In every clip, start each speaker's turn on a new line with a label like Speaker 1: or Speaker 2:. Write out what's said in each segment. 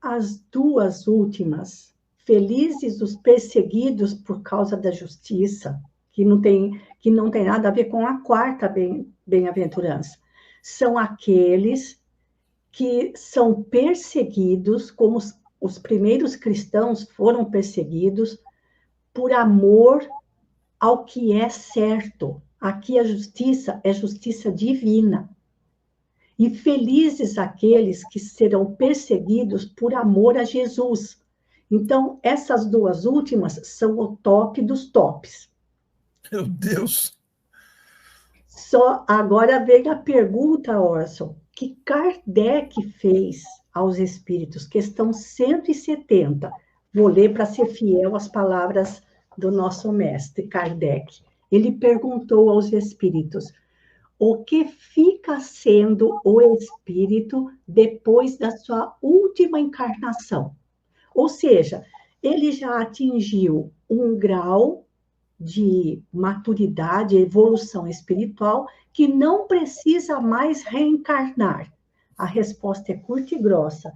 Speaker 1: as duas últimas, felizes os perseguidos por causa da justiça, que não tem nada a ver com a quarta bem-aventurança, são aqueles que são perseguidos, como os primeiros cristãos foram perseguidos, por amor ao que é certo. Aqui a justiça é justiça divina. E felizes aqueles que serão perseguidos por amor a Jesus. Então, essas duas últimas são o top dos tops.
Speaker 2: Meu Deus!
Speaker 1: Só agora vem a pergunta, Orson, que Kardec fez aos espíritos, questão 170. Vou ler para ser fiel às palavras do nosso mestre Kardec. Ele perguntou aos espíritos: o que fica sendo o espírito depois da sua última encarnação? Ou seja, ele já atingiu um grau de maturidade, evolução espiritual, que não precisa mais reencarnar. A resposta é curta e grossa: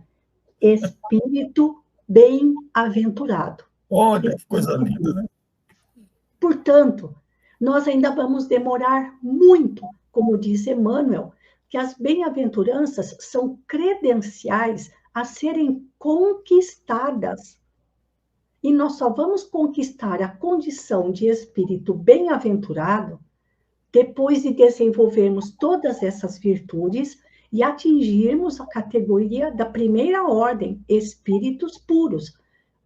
Speaker 1: espírito bem-aventurado.
Speaker 2: Olha, que coisa linda, né?
Speaker 1: Portanto, nós ainda vamos demorar muito, como diz Emmanuel, que as bem-aventuranças são credenciais a serem conquistadas. E nós só vamos conquistar a condição de espírito bem-aventurado depois de desenvolvermos todas essas virtudes e atingirmos a categoria da primeira ordem, espíritos puros.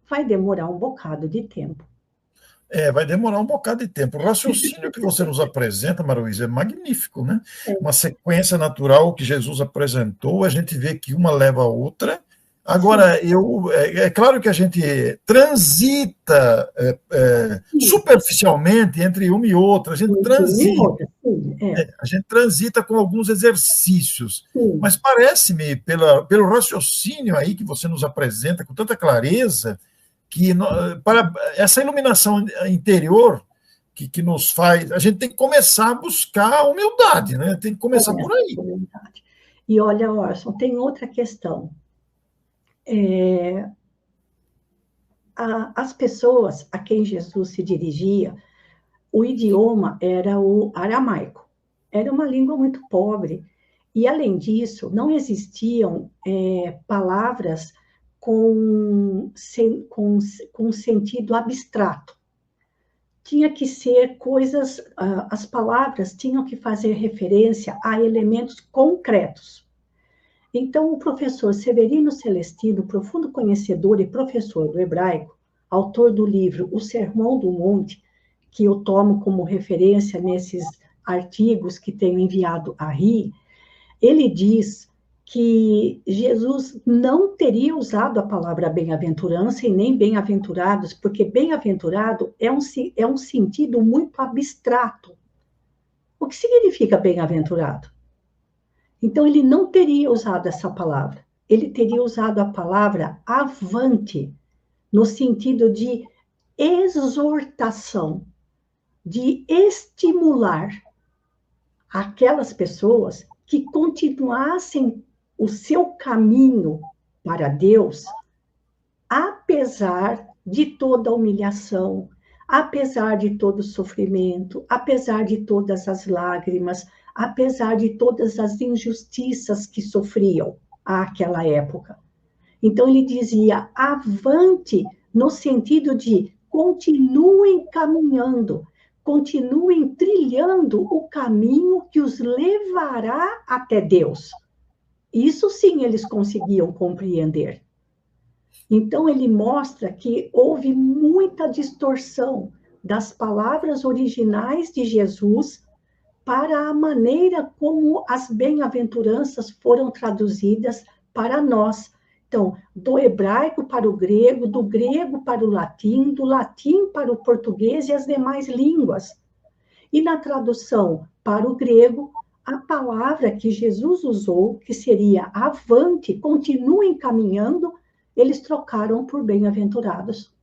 Speaker 1: Vai demorar um bocado de tempo.
Speaker 2: Vai demorar um bocado de tempo. O raciocínio que você nos apresenta, Maruísa, é magnífico, né? Uma sequência natural que Jesus apresentou, a gente vê que uma leva a outra. Agora, é claro que a gente transita superficialmente entre uma e outra, a gente transita com alguns exercícios, mas parece-me, pelo raciocínio aí que você nos apresenta com tanta clareza, que para essa iluminação interior que nos faz, a gente tem que começar a buscar a humildade, né? Tem que começar por aí.
Speaker 1: E olha, Orson, tem outra questão. As pessoas a quem Jesus se dirigia, o idioma era o aramaico. Era uma língua muito pobre. E, além disso, não existiam palavras com sentido abstrato. Tinha que ser coisas, as palavras tinham que fazer referência a elementos concretos. Então, o professor Severino Celestino, profundo conhecedor e professor do hebraico, autor do livro O Sermão do Monte, que eu tomo como referência nesses artigos que tenho enviado a RI, ele diz que Jesus não teria usado a palavra bem-aventurança e nem bem-aventurados, porque bem-aventurado é um sentido muito abstrato. O que significa bem-aventurado? Então, ele não teria usado essa palavra. Ele teria usado a palavra avante, no sentido de exortação, de estimular aquelas pessoas que continuassem o seu caminho para Deus, apesar de toda a humilhação, apesar de todo o sofrimento, apesar de todas as lágrimas, apesar de todas as injustiças que sofriam àquela época. Então, ele dizia, avante, no sentido de continuem caminhando, continuem trilhando o caminho que os levará até Deus. Isso sim eles conseguiam compreender. Então, ele mostra que houve muita distorção das palavras originais de Jesus para a maneira como as bem-aventuranças foram traduzidas para nós. Então, do hebraico para o grego, do grego para o latim, do latim para o português e as demais línguas. E na tradução para o grego, a palavra que Jesus usou, que seria avante, continuem caminhando, eles trocaram por bem-aventurados.